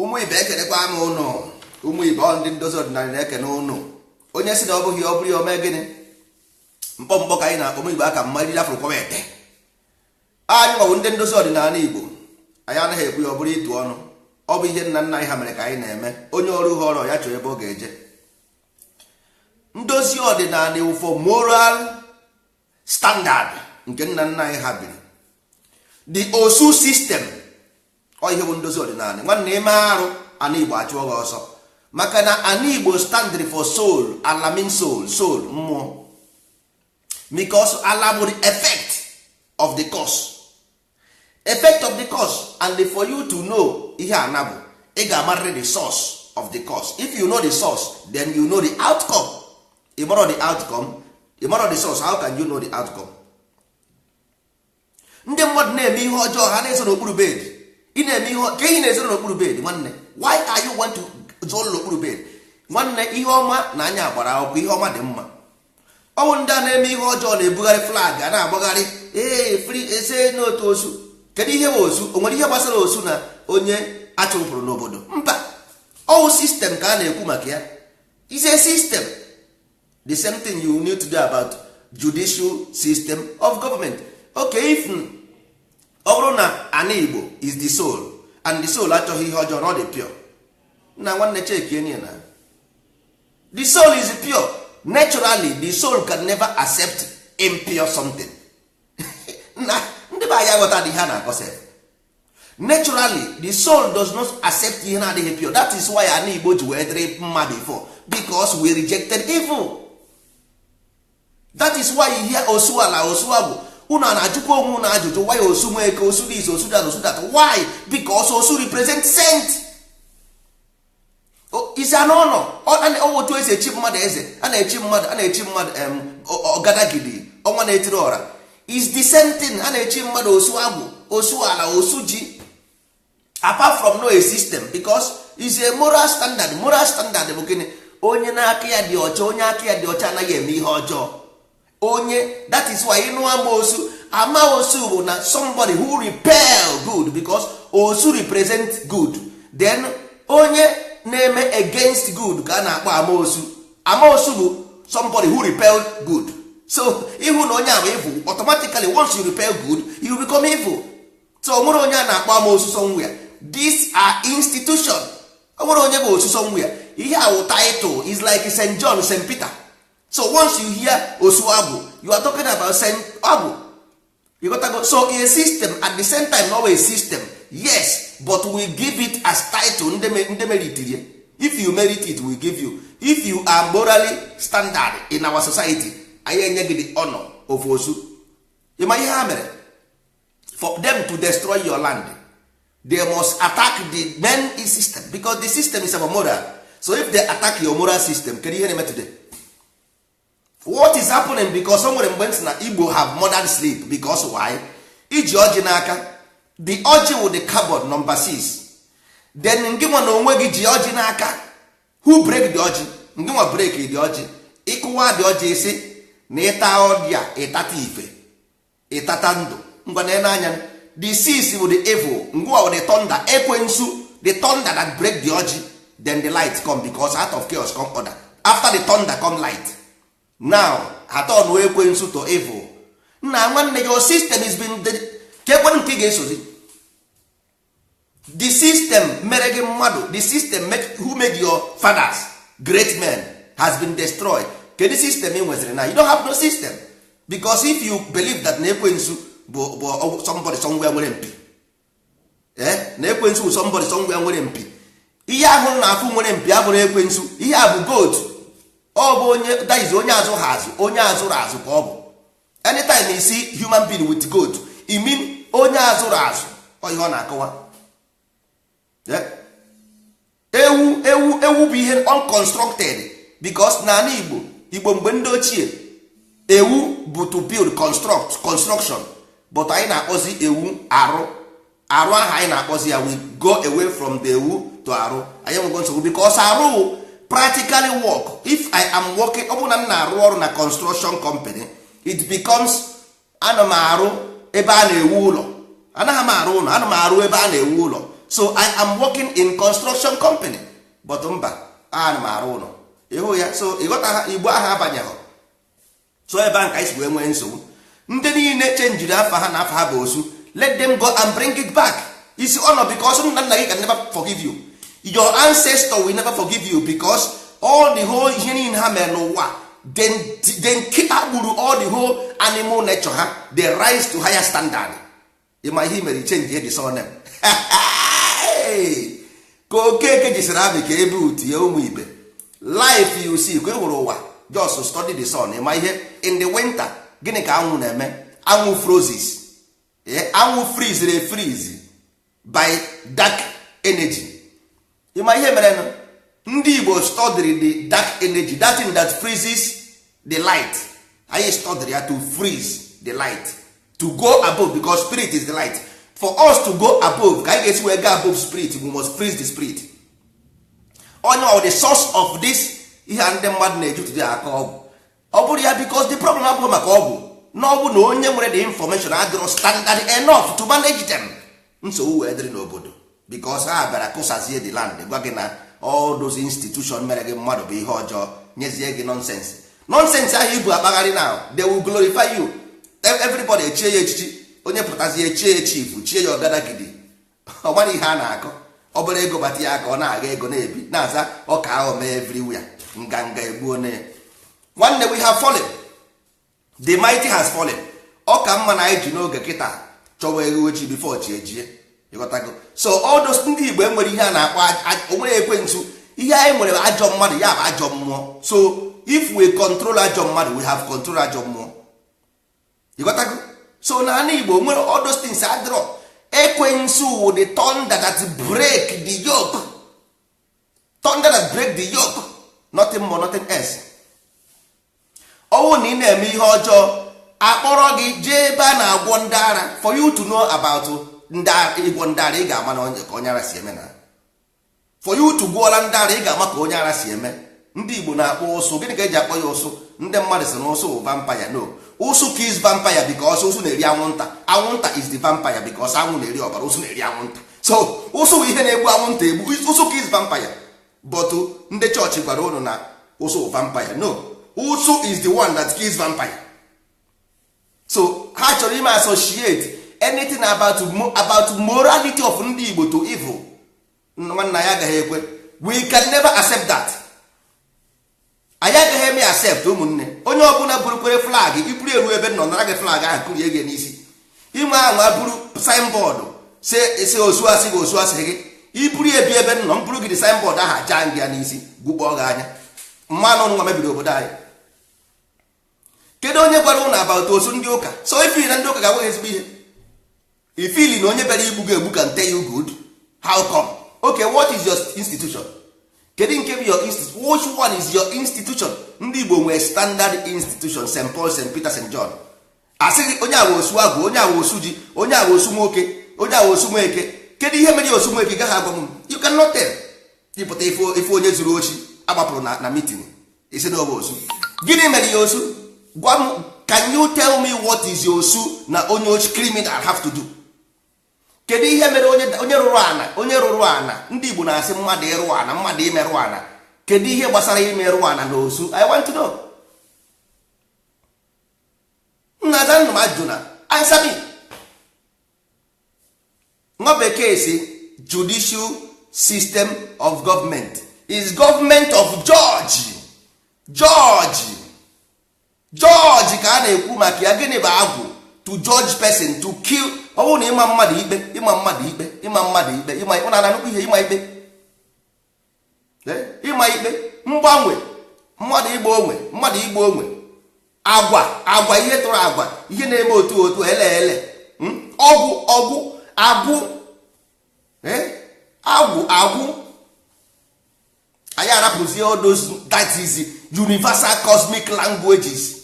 ụmụ ibe ekenekwa m ụnụ. Ụmụ ibe ọ ndị ndozi ọdịnala na-ekene ụnụ. Onye si na ọ bụghị ọ bụrụ ya ome gịnị mkpọmkpọ ka anyị na-akpọ m Igbo aka mma iri afọ kwọwa ete. Anyị nwawo ndị ndozi ọdịnala Igbo, anyị anaghị ekwu ya ọ bụrụ ịtụ ọnụ. Ọ bụ ihe nna nna anyị ha mere ka anyị na-eme. Onye ọrụ ha ọrụ ya chọrọ ebe ọ ga-eje. Ndozi ọdịnala iwu for moral standard nke nna nna anyị ha biri. The Osu system ọ ihe bụ ndozi ọdịnala. Nwanne ime arụ ana Igbo achụọ gị ọsọ, maka na ana Igbo stand for soul. Ala mean soul, soul mmụọ, because ala bụ the effect of the cause, effect of the cause. And for you to know ihe ana bụ, ị ga-amarịrị the source of the cause. If you know the source, then you know the outcome. You know the outcome, you know the source. How can you know the outcome? Ndị mmadụ na-eme ihe ọjọọ, ha na-eso n'okpuru bed. Ị na-eme ihe ka ị na-eso n'okpuru bed. Nwanne, why are you want to zụọ n'okpuru bed? Nwanne, ihe ọma na anya agbara akwụkwọ, ihe ọma dị mma. Ọnwụ ndị a na-eme ihe ọjọọ na-ebugharị flag, a na-agbagharị free ese n'otu osu. Kedu ihe bụ osu? O nwere ihe gbasara osu na onye achụpụrụ n'obodo? Mba, ọwụ system ka a na-ekwu maka ya. It's a system. The same thing you need to do about judicial system of government. Okay, if ọ bụrụ na ana Igbo is the soul, and the soul achọghị ihe ọjọọ, not the pure. Na nwanne cheki enyi na the soul is pure. Naturally, the soul can never accept impure something. Na ndị ba ya ghọta dị ha na-akọsị. Naturally, the soul does not accept ihe na-adịghị pure. That is why ana Igbo ji wee dịrị mma before, because we rejected evil. That is why you hear osu ala osu agwụ. Unu na-ajụkwa onwe unu ajụjụ, why osu nweke, osu this, osu that, osu that? Why? Because osu represent saint. Is an honor. Otu esi echi mmadụ eze, a na-echi mmadụ ọgadagidi, ọnwa na-etiri ọra. Is the same thing. A na-echi mmadụ osu agwụ, osu ala, osu ji. Apart from no a system, because is a moral standard. Moral standard bụ gịnị? Onye na-aka ya dị ọcha, onye aka ya dị ọcha anaghị eme ihe ọjọọ. Onye, that is why ịnụ ama osu bụ na somebody who repel good, because osu represent good. Then onye na-eme against good ka a na-akpọ amaosu. Amaosu bụ somebody who repel good. So ịhụ na onye ahụ evil, automatically once you repel good, you become evil. So nwere onye a na-akpọ amaosu somewhere. These are institution. Nwere onye bụ osu somewhere. Ihe ahụ title is like St. John, St. Peter. So once you hear osu abu, you are talking about St. Abu. You got to go. So in a system, at the same time, not a system. Yes, but we give it as title. If you merit it, we give you. If you are morally standard in our society, I give the honor of osu. You might have for them to destroy your land. They must attack the main system, because the system is about moral. So if they attack your moral system, can you hear me today? What is happening? Because somewhere in na Igbo have modern sleep. Because why? Iji ọjị n'aka, the ọjị with the carbon number 6. Then ngịnwa na onwe gị ji ọjị n'aka. Who break the ọjị? Ngịnwa break the ọjị. Ịkụwa the ọjị isi na ịta ọdịa ịtata ife ịtata ndụ. Ngwa na anya, the 6 with the evil, ngwa with the thunder, ekwensu, the thunder that break the ọjị. Then the light come, because out of chaos come order. After the thunder come light. Now haton wee kwensu to evil. Na nwanne, your system is been kekwen nke ga-esozi. The system mere gị mmadụ, the system who made your fathers great men has been destroyed. Kedu system ị nweziri na? You don't have no system, because if you believe that na ekwensu bụ somebody somewhere nwere mpi, na ekwensu bụ somebody somewhere nwere mpi, ihe ahụ na afụ nwere mpi abụrụ ekwensu. Ihe a bụ goat. Ọ bụ onye that is onye azụ ha azụ, onye azụrụ azụ ka ọ bụ. Anytime you see human being with goat, it mean onye azụrụ azụ. Ọ ihe ọ na-akọwa. Ewu bụ ihe unconstructed, because n'ala Igbo mgbe ndị ochie, ewu bụ to build construction, but anyị na-akpọzi ewu arụ ahụ anyị na-akpọzi ya. We go away from the ewu to arụ. Anyị nwego nsogbu, because arụ practically work. If I am working, ọ bụ na m na-arụ ọrụ na construction company, it becomes ana m arụ ebe a na-ewu ụlọ. Anaghị m arụ ụlọ, ana m arụ ebe a na-ewu ụlọ. so I am working in construction company but mba ana m arụ ụlọ ịhụ ya. So ịghọta ha igbo ahụ abanyeghị. So ebe a ka anyị si wee nwee nsogbu. Ndị niile chenjiri afa ha na afa ha bụ osu, let them go and bring it back. Isi honor because nna nna gị can never forgive you. Your ancestor will never forgive you because all the whole ihe niile ha mere n'ụwa then agburu all the whole animal nature ha, they rise to higher standard. ịma ihe mere change the surname ka okeke jisiri abị ka ebe utie ụmụ ibe life you see ka e hụrụ ụwa just study the sun. ịma ihe in the winter gịnị ka anwụ na-eme? Anwụ freezes. Anwụ freeze by dark energy. ịma ihe mere nụ ndị Igbo study the dark energy, that thing that freezes the light. anyị study ya to freeze the light to go above because spirit is the light. For us to go above ka anyị ga-esi wee go above spirit, we must freeze the spirit. onye the source of this ihe ndị mmadụ na-ejutụdị aka ọgwụ ọ bụrụ ya because the problem abụghị maka ọgwụ na ọgwụ na onye nwere the information adịrọ standard enough to manage them. nsogbu wee dịrị n'obodo because ha bịara kụsazie the land gwa gị na all those institution mere gị mmadụ bụ ihe ọjọọ, nyezie gị nonsense ahụ ibu akpagharị now they will glorify you. Everybody echie ya echichi, onye pụtazie echie ya chief, chie ya ọgadagidi, ọ gbara ihe a na-akọ ọ bụrụ ego bata ya aka ọ na-aga ego na-ebi na-aza ọka ahụ mee everywhere nganga egbuo na nwanne. We have fallen, the mighty has fallen. ọ ka mma na anyị ji n'oge kịta chọwa ego echi before chi ejie ịghọtago. So all those ndị Igbo enwere ihe a na-akpọ onwere ekwensu, ihe anyị nwere ajọ mmadụ ya bụ ajọ mmụọ. So if we control ajọ mmadụ we have control ajọ mmụọ ịghọtago. So na ana Igbo nwere all those things adịrọ. Ekwensu the thunder that break the yoke, thunder that break the yoke, nothing more nothing else. ọnwụ na ị na-eme ihe ọjọọ akpọrọ gị jee ebe a na-agwọ ndị ara. For you to know about ịgwọ ndị ara ị ga-ama na ka onye ara si eme. Na for you to gwọọla ndị ara ị ga-ama ka onye ara si eme. Ndị Igbo na-akpọ ụsụ. Gịnị ka eji akpọ ya ụsụ? Ndị mmadụ sị na ụsụ bụ vampire. No, ụsụ kills vampire because ụsụ na-eri anwụnta. Anwụnta is the vampire because anwụ na-eri ọbara, ụsụ na-eri anwụnta. So ụsụ bụ ihe na-egbu anwụnta egbu. ụsụ kills vampire. But ndị chọọchị gwara ụnụ na ụsụ bụ vampire. No, ụsụ is the one that kills vampire. So ha chọrọ ime associate anything about morality of ndị Igbo to evil. Nwanna ya agaghị ekwe. We can never accept that. anyị agaghị eme accept ụmụnne. onye ọbụla burukwere flag iburu eru ebe nọ nara gị flag ahụ kụrie gị n'isi. inwe ahụ buru signboard si osu asị gị osu asị gị iburu ebi ebe nọ mburu gị dị signboard ahụ aja gị ya n'isi gbukpọọ gị anya. mmanụ nwa mebiri obodo anyị. kedu onye gwara ụnụ about osu ndị ụka? So ifili na ndị ụka ga-enweghị ezigbo ihe. ifili na onye bịara igbu gị egbu can tell you good. How come? Okay, what is your institution? kedu nke bụ your institution? Which one is your institution? ndị Igbo nwere standard institution, St. Paul, St. Peter, St. John. asịghị onye awa osu agwụ, onye awa osu ji, onye awa osu nwoke, onye awa osu nweke. kedu ihe mere osu nweke gaghị agwa m? You cannot tell. ịpụta ife onye zuru ochi agbapụrụ na meeting isi na ọbụ osu. gịnị mere ya osu? gwa m, can you tell me what is your osu na onye ochi criminal have to do? kedu ihe mere onye rụrụ ana? ndị Igbo na-asị mmadụ ịrụ ana, mmadụ imerụ ana. kedu ihe gbasara imerụ ana na osu? I want to know. nnaza nnụm ajụ na answer me. nwa bekee si judicial system of government is government of George ka a na-ekwu maka ya. gịnị bụ agwụ? to judge person, to kill. ọ bụrụ na ịma mmadụ ikpe ụna na nnukwu ihe ịma ikpe mgbanwe mmadụ igbo onwe agwa ihe tụrụ agwa ihe na-eme otu ele ọgwụ agwụ anyị arapụzie all those that is universal cosmic languages.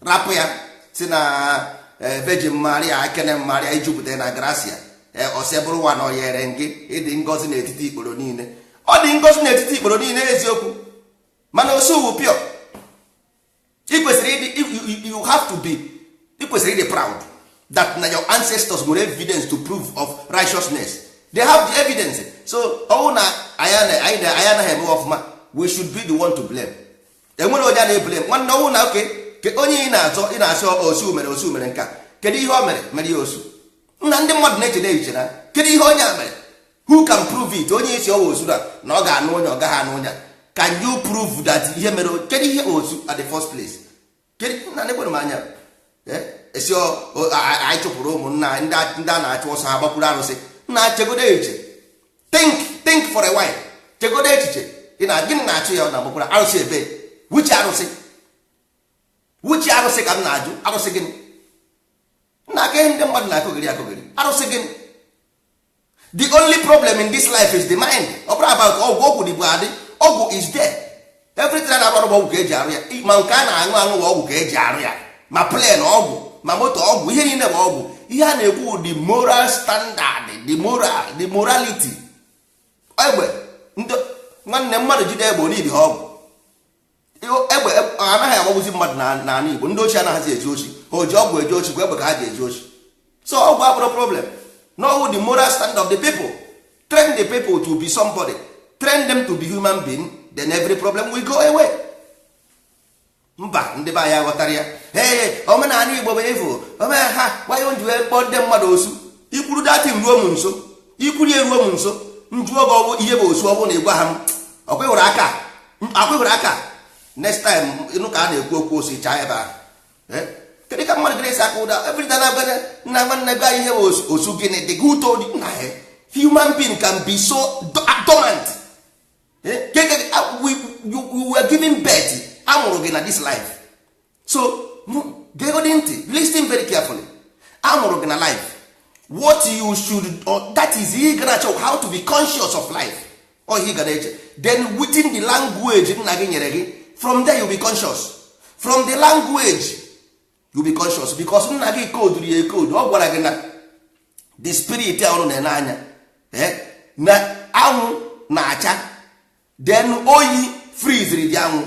rapụ ya si na Virgin Maria, Ekene Maria ijupụta na Gracia. ọsị bụrụ nwa na oyere gị ịdị ngọzi n'etiti ikporo niile. ọ dị ngọzi n'etiti ikporo niile eziokwu, mana osu wụ pure. you have to be, ị kwesịrị ịdị proud that na your ancestors nwere evidence to prove of righteousness. they have the evidence. So ọwụ na anyị anaghị eme ọfụma, we should be the one to blame. Enwere onye a na-eblame nwanne. ọwụ na oke onye ị na-asị osu mere nka, kedu ihe o mere ya osu? Nna ndị mmadụ na-eche echiche na kedu ihe onye a mere? Who can prove it? Onye isi ọwa osu na ọ ga-anụ onye, ọ gaghị anụ onye. Can you prove that ihe mere? Kedu ihe osu at the first place? Kedu na nekwere m anya esi anyị chụpụrụ ụmụnna ndị a na-achụ ọsọ ha gbakwuru arụsị. Nna chegodo echiche, think for a while. Chegodo echiche, ị na gịnị na-achụ ya? Ọ na-agbakwuru arụsị ebe? Which arụsị ka m na-ajụ? Arụsị gịnị? Nna aka ihe ndị mmadụ na-akụghịrị arụsị gịnị? The only problem in this life is the mind. Ọ bụrụ about ọgwụ dịbụ adị, ọgwụ is there. Everything a na-arụ ọgwụ ka eji arụ ya. Ma nke a na-aṅụ bụ ọgwụ ka eji arụ ya, ma plen ọgwụ, ma moto ọgwụ, ihe niile bụ ọgwụ. Ihe a na-ekwu the moral standard, the morality. Egbe nwanne mmadụ jide egbe onidi ha ọgwụ. Egbe anaghị agbagbuzi mmadụ n'ala Igbo. Ndị ochie anaghịzi eji ochi, ha oji ọgwụ eji ochi, kwa egbe ka ha ji eji ochi. So ọgwụ abụrụ problem. No, the moral stand of the people. Train the people to be somebody. Train them to be human being. Then every problem will go away. Mba, ndị be anyị aghọtara ya. Omenala Igbo bụ efu. Ha why won't you kpọọ ndị mmadụ osu? Ikwuru datin ruo m nso. Ikwuru eruo m nso. Njụọ gị ọgwụ ihe bụ osu, ọ bụrụ na ịgwa ha m akwụghịrị aka. Next time ịnụ ka a na-ekwu okwu osu ịcha ebe ahụ. Kedu ka mmadụ ga-esi aka ụda every time na-agwa nna nwanne gị ihe osu gịnị dị gị ụtọ dị nna ya? Human being can be so dormant. We were giving birth, amụrụ gị na this life. So gegodi ntị, listen very carefully. Amụrụ gị na life. What you should, that is he gonna show how to be conscious of life. Or he gonna eche. Then within the language nna gị nyere gị, from there you be conscious. From the language you be conscious, because nna gị code ya code. Ọ gwara gị na the spirit ahụ na-ene anya na anwụ na-acha, then oyi freeze the anwụ.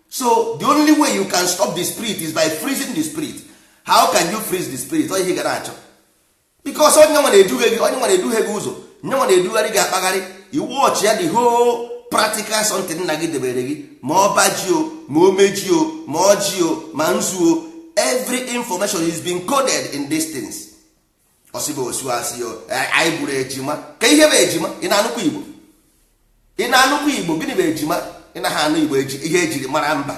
So the only way you can stop the spirit is by freezing the spirit. How can you freeze the spirit? Ọ ihe ga na-achọ, because onye nwa na-eduhie gị ụzọ, nye nwa na-edugharị gị akpagharị. You watch ya the whole practical something nna gị debere gị, ma ọ bajio, ma o mejio, ma ọjio, ma nzuo. Every information is being coded in these things. Osibo osu asio anyị gburu ejima. Ka ihe bụ ejima? Ị na-anụkwa Igbo? Ị na-anụkwa Igbo? Gịnị bụ ejima? Ị na ha anụ Igbo ihe ejiri mara mba.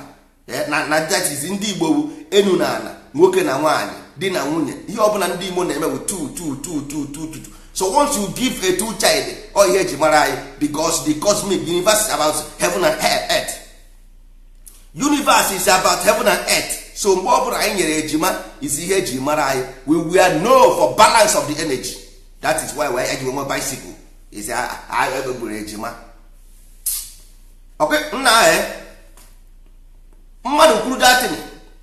Na that is ndị Igbo bụ enu na ala, nwoke na nwaanyị, di na nwunye. Ihe ọbụla ndị Igbo na-eme bụ two. So once you give a two child, ọ ihe eji mara anyị, because the cosmic universe is about heaven and earth. Universe is about heaven and earth. So mgbe ọ bụla anyị nyere ejima is ihe eji mara anyị. We will know for balance of the energy. That is why eji nwe bicycle is egburu ejima. Okay, nna mmadụ kwuru datin,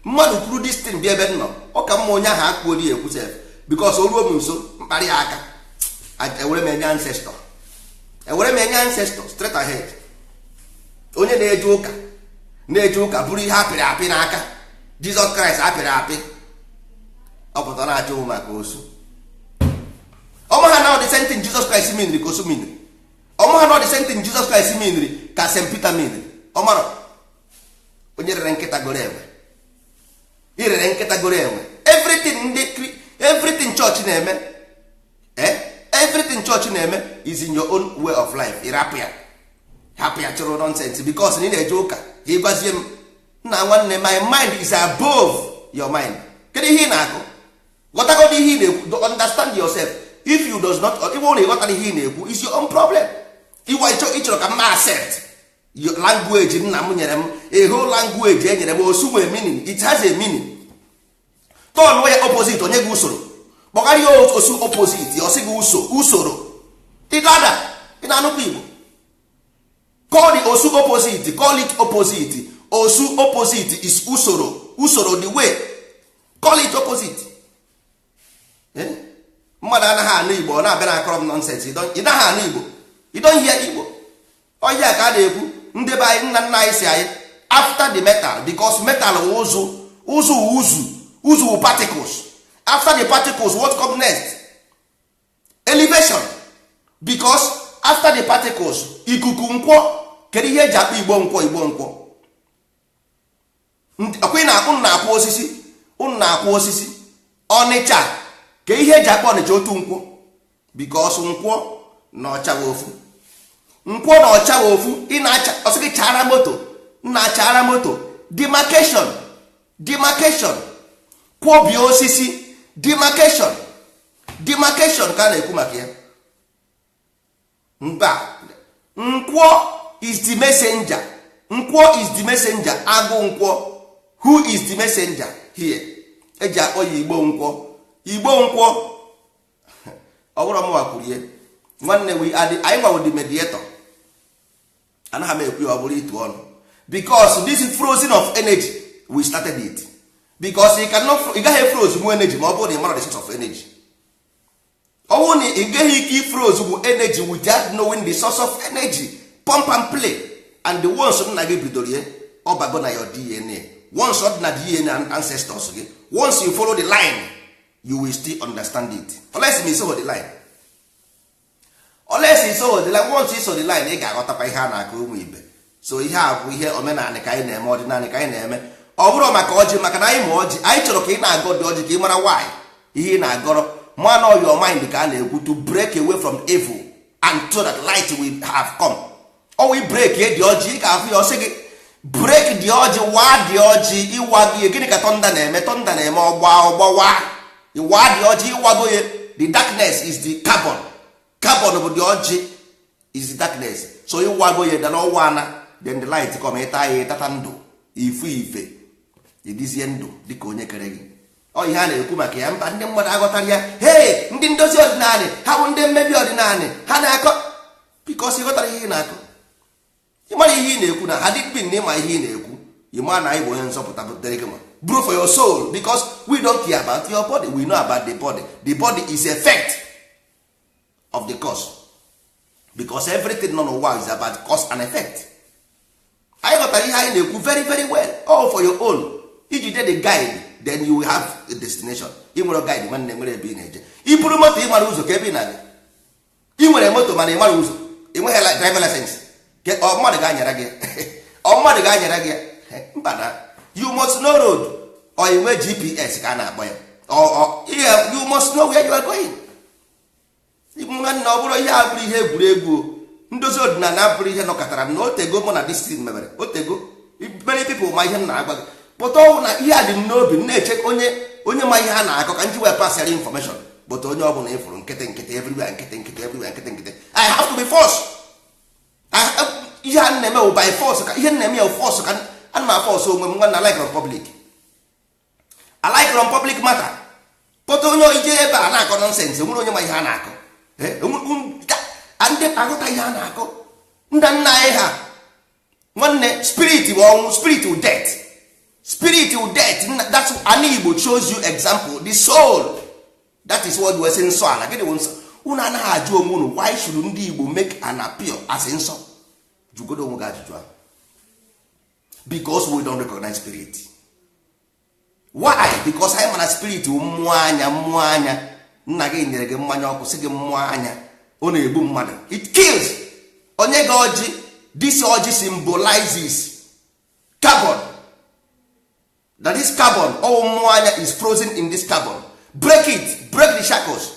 mmadụ kwuru this thing bịa ebe nọ. Ọ ka mma onye ahụ akwuori ekwu sef, because o ruo m nso mkparị aka. Ewere m enye ancestor straight ahead. Onye na-eje ụka bụrụ ihe apịrị apị n'aka. Jesus Christ apịrị apị, ọ pụtara na-achọ ụmụ maka osu. Ọma ha na the same thing Jesus Christ miniri ka osu miniri. Ọma ha na the same thing Jesus Christ miniri ka St. Peter miniri. Ọmara onye rere nkịta goro enwe, irere nkịta goro enwe. Everything church na-eme, everything church na-eme is in your own way of life. Irapụ ya, hapụ ya, chọrọ nonsense, because na ị na-eje ụka ka ịgwazie m nna nwanne, my mind is above your mind. Kedu ihe ị na-akụ? Ghọtagodi ihe ị na-ekwu. Understand yourself. If you does not, even when you ghọtara ihe ị na-ekwu, is your own problem. Ịchọrọ ka mma accept your language nna m nyere m, a whole language e nyere m, osu nwere meaning. It has a meaning. Turn ya opposite, onye gị usoro. Kpọkarịa osu opposite, ọ sị gị usoro. Ịdada, ị na-anụkwa Igbo. Call the osu opposite, call it opposite. Osu opposite is usoro the way. Call it opposite. Mmadụ anaghị anụ Igbo, ọ na-abịa na akọrọ m nonsense. Ị naghị anụ Igbo, you don't hear Igbo. Onye ka a na-ekwu ndị be anyị, nna nna anyị si anyị after the metal, because metal uzu particles. After the particles, what comes next? Elevation. because after the particles ikuku nkwọ kedu ihe eji akpọ igbo nkwọ akwụ na-akwụ osisi unu na-akwụ osisi Ọnịcha ka ihe eji akpọ Ọnịcha otu nkwọ because nkwọ na ọchawa ofu nkwọ na ọchawa ofu ị na-acha ọsịgị chara moto na-achara moto demarcation kwọbie osisi demarcation ka a na-ekwu maka ya mba nkwọ is the messenger agụ nkwọ who is the messenger here eji akpọ ya igbo nkwọ ọ bụrụ mụwa kwuru ihe nwanne anyị gwawo the mediator anaghị m ekwu ya ọ bụrụ itu ọnụ because this is frozen of energy we started it because ị gaghị froze nwe energy ma ọ bụrụ na ị mara the source of energy ọ bụrụ na ị gaghị ike ifroze bụ energy without knowing the source of energy pump and play and the ones nna gị bidoro ihe ọ bago na your DNA once ọ dị na DNA ancestors gị once you follow the line you will still understand it unless you follow the line once you so the line ị ga-aghọtakwa ihe a na-akụ ụmụ ibe so ihe a bụ ihe omenala ka anyị na-eme ọdịnala ka anyị na-eme ọ bụrụ maka ọjị maka na anyị ma ọjị anyị chọrọ ka ị na-agọ dị ọjị ka ị mara why ihe ị na-agọrọ man of your mind ka a na-ekwu to break away from evil and so that light will have come we break ye dị ọjị ị ga-afụ ya ọsị gị break dị ọjị waa dị ọjị ịwa gị gịnị ka tọnda na-eme ọgbawa ịwa dị ọjị ịwago ya the darkness is the carbon bụ dị ọjị is the darkness so ịwago ya dana ọwa ana then the light come ịta ya ịtata ndụ ife ịdịzie ndụ dịka onye kere gị ọ ihe a na-ekwu maka ya mba ndị mmadụ aghọtara ya hey ndị ndozi ọdịnala ha bụ ndị mmebi ọdịnala ha na-akọ bikos ịghọtara ihe ị na-akọ ịmara ihe ị na-ekwu na ha dịkpin na ịma ihe ị na-ekwu ịma na anyị bụ onye nzọpụta butere gị ma bro for your soul because we don't care about your body we know about the body is effect of the cause because everything nọ n'ụwa is about cause and effect anyị ghọtara ihe anyị na-ekwu very very well all for your own iji de the guide then you will have a destination ị nwere guide nwanne nwere ebe ị na-eje iburu moto ị mara ụzọ ka ebe ị na-aga ị nwere moto mana ị mara ụzọ ị nweghị driver license mmadụ ga-anyara gị mba na you must know road or ị nwee GPS ka a na-akpọ ya you must know where you are going nwanne ọ bụrụ ihe a bụrụ ihe egwuregwu ndozi ọdịnala abụrụ ihe nọkọtara na otego mụ na distin mebere otego many people ma ihe m na-agwa gị pụta ọnwụ na ihe a dị m n'obi m na-eche onye ma ihe a na-akọ ka m ji wee pasịara information but onye ọbụla ịfụrụ nkịtị everywhere nkịtị I have to be force ihe a na-eme bụ by force ka ihe na-eme ya force ka a na force onwe m nwanna like republic matter pụta onye ije ebe a na-akọ nonsense nwere onye ma ihe a na-akọ ndị agụta ihe a na-akọ nna nna anyị ha nwanne spirit bụ ọnwụ spirit will death that's an Igbo shows you example the soul that is what we say nsọ ala gịnị bụ nsọ unu anaghị ajụ onwe unu why should ndị Igbo make an appeal as nsọ jụgodo onwe gị ajụjụ ahụ because we don't recognize spirit why because anyị mana spirit mmụọ anya nna gị nyere gị mmanya ọkụ sị gị mmụọ anya ọ na-egbu mmadụ it kills onye gị ọjị this ọjị symbolizes carbon that is carbon all mmụọ anya is frozen in this carbon break the shackles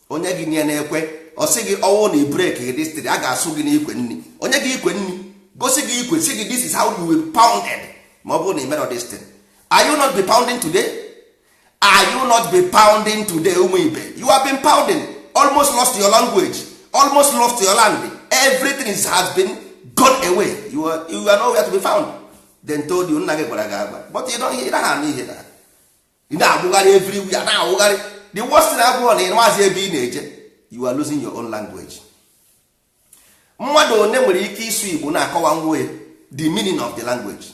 onye gị nye na-ekwe ọ sị gị ọwụ na break this thing a ga-asụ gị n'ikwe nri onye gị ikwe nri gosi gị ikwe sị gị this is how you will pounded ma ọ bụrụ na ị mere this thing are you not be pounding today ụmụ ibe you have been pounding almost lost your language almost lost your land everything has been gone away you are nowhere to be found then told you nna gị gwara gị agba but you don't hear ha n'ihe na ị na-agbụgharị everywhere na-awụgharị the worst thing abụọ na ịmazi ebe ị na-eje you are losing your own language mmadụ one nwere ike ịsụ Igbo na-akọwa nwe the meaning of the language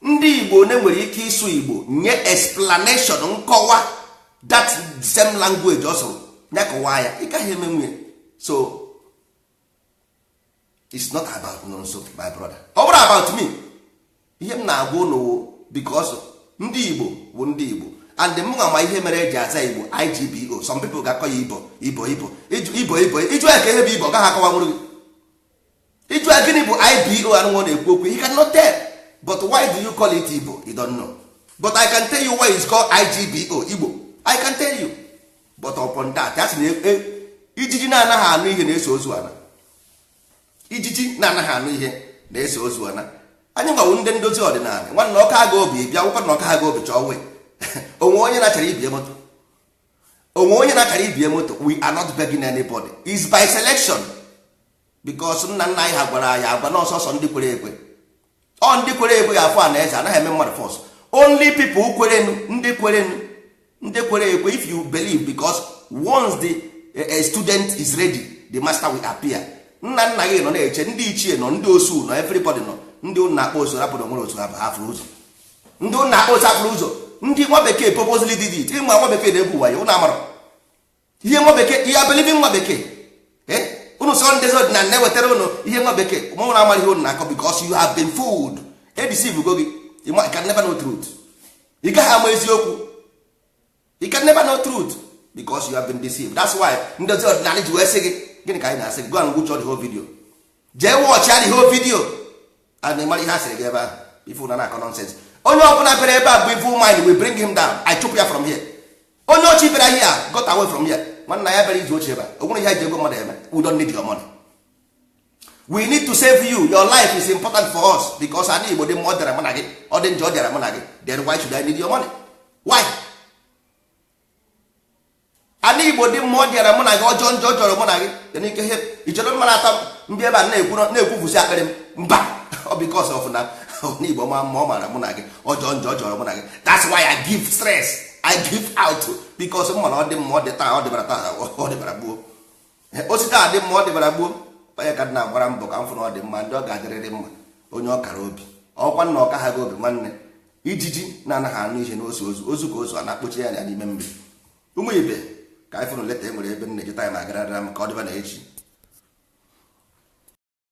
ndị Igbo one nwere ike ịsụ Igbo nye explanation nkọwa that same language also nyakọwa ya ị gaghị eme nwunye so it's not about nonso my brother ọ bụrụ about me ihe m na-agwa ụnụ because ndị Igbo bụ ndị Igbo and mụnwa ma ihe mere eji aza Igbo IGBO. Some people ga-akọ ya Igbo ịjụ ya ka ihe bụ Igbo gaghị akọwa nwụrụ gị. Ịjụ ya gịnị bụ IBO anụnwụ na-ekwu okwu, he cannot tell. But why do you call it Igbo? You don't know. But I can tell you why it's called IGBO Igbo. I can tell you. But upon that, that's ijiji na-anaghị anụ ihe na-eso ozu ana. Ijiji na-anaghị anụ ihe na-eso ozu ana. Anyị gwawo ndị ndozi ọdịnala nwanne ọka aga obi bịa akwụkwọ na ọka aga obi chọọ wee onwe onye na-achara ibie moto. Onwe onye na-achara ibie moto. We are not begging anybody. It's by selection. Because nna nna anyị ha gwara anyị agwa n'ọsọsọ ndị kwere ekwe. Ọ ndị kwere ekwe ga-afọ a na eze anaghị eme mmadụ fọs. Only people kwerenu ndị kwere ekwe. If you believe, because once a student is ready, the master will appear. Nna nna gị nọ na-eche, ndị ichie nọ, ndị osu nọ, everybody nọ. Ndị ụnụ na-akpọ osu rapụrụ onwere otu hafụrụ ụzọ. Ndị ụnụ na-akpọ osu hafụrụ ụzọ. Ndị nwa bekee purposely did it. Ịnwa nwa bekee na-egwu ụwa ya ụnụ amara ihe nwa bekee, ihe abelivi nwa bekee. Ụnụ sọ ndị ọdịnala na-ewetara ụnụ ihe nwa bekee ụmụ na-amara ihe ụnụ na-akọ, because you have been fooled. Edeceive go gị. You can never know truth. You gaghị ama eziokwu. You can never know truth because you have been deceived. That's why ndozi ọdịnala ji wee sị gị gịnị ka anyị na-asị gị, go and watch the whole video. Jee watch the whole video and ịmara ihe a sịrị gị ebe ahụ ifu na na-akọ nonsense. Onye ọbụla bere ebe a bụ evil mind, we bring him down. I chụpụ ya from here. Onye ochi bere here, got away from here. Nwanna ya bere iji ochi ebe a, o nwere ihe anyị ji ego mmadụ eme. We don't need your money. We need to save you. Your life is important for us because anyị Igbo dị mma ọ dịara mụ na gị, ọ dị njọ ọ dịara mụ na gị. Then why should I need your money? Why? Anyị Igbo dị mma ọ dịara mụ na gị, ọjọọ njọ jọrọ mụ na gị. Then ike ihe ịchọrọ mmadụ atọ mbịa ebe a na-ekwufusi akpịrị m mba ọ because of na Igbo ma ọ mara mụ na gị, ọjọọ njọ jọrọ mụ na gị. That's why I give stress. I give out because m mana ọ dị mma ọ dị taa ọ dịbara taa ọ dịbara gbuo. Osita a dị mma ọ dịbara gbuo. Onye ka dị na-agbara mbọ ka m fụ na ọ dị mma, ndị ọ ga-adịrịrị mma, onye ọ kara obi ọkwa nna ọka ha gị obi nwanne. Ijiji na-anaghị anụ ihe n'osu ozu ka ozu a na-akpọchi ya n'ime mmiri. Ụmụ ibe ka anyị fụrụ leta e nwere ebe nne jita ya ma agarara m ka ọ dịba na echi.